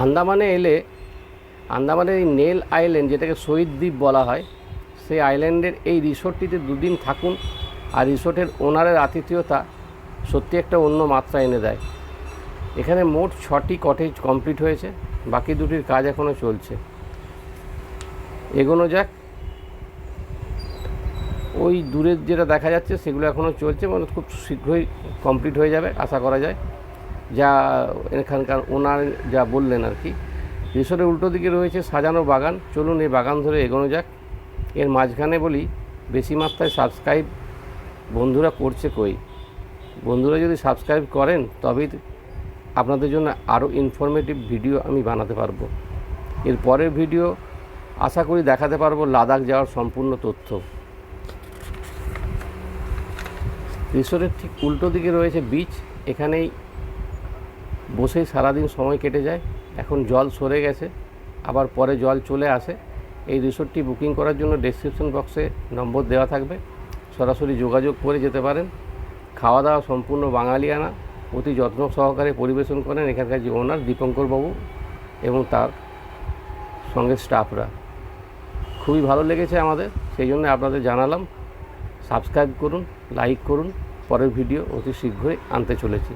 আন্দামানে এলে আন্দামানের এই nail island, যেটাকে শহীদ দ্বীপ বলা হয়, সেই আইল্যান্ডের এই রিসোর্টটিতে দুদিন থাকুন। আর রিসোর্টের ওনারের আতিথেয়তা সত্যি একটা অন্য মাত্রা এনে দেয়। এখানে মোট 6টি কটেজ কমপ্লিট হয়েছে, বাকি 2টির কাজ এখনও চলছে। এগোনো যাক। ওই দূরের যেটা দেখা যাচ্ছে সেগুলো এখনও চলছে, মানে খুব শীঘ্রই কমপ্লিট হয়ে যাবে আশা করা যায়, যা এখানকার ওনার যা বললেন আর কি। রিসোর্টের উল্টো দিকে রয়েছে সাজানো বাগান। চলুন এই বাগান ধরে এগোনো যাক। এর মাঝখানে বলি, বেশি মাত্রায় সাবস্ক্রাইব বন্ধুরা করছে কই? বন্ধুরা যদি সাবস্ক্রাইব করেন তবেই আপনাদের জন্য আরও ইনফরমেটিভ ভিডিও আমি বানাতে পারবো। এর পরের ভিডিও আশা করি দেখাতে পারবো লাদাখ যাওয়ার সম্পূর্ণ তথ্য। রিসোর্টের ঠিক উল্টো দিকে রয়েছে বিচ। এখানেই বসেই সারাদিন সময় কেটে যায়। এখন জল সরে গেছে, আবার পরে জল চলে আসে। এই রিসোর্টটি বুকিং করার জন্য ডেসক্রিপশন বক্সে নম্বর দেওয়া থাকবে, সরাসরি যোগাযোগ করে যেতে পারেন। খাওয়া দাওয়া সম্পূর্ণ বাঙালিয়ানা, অতি যত্ন সহকারে পরিবেশন করেন এখানকার যে ওনার দীপঙ্কর বাবু এবং তার সঙ্গে স্টাফরা। খুবই ভালো লেগেছে আমাদের, সেই জন্য আপনাদের জানালাম। সাবস্ক্রাইব করুন, লাইক করুন। পরের ভিডিও অতি শীঘ্রই আনতে চলেছি।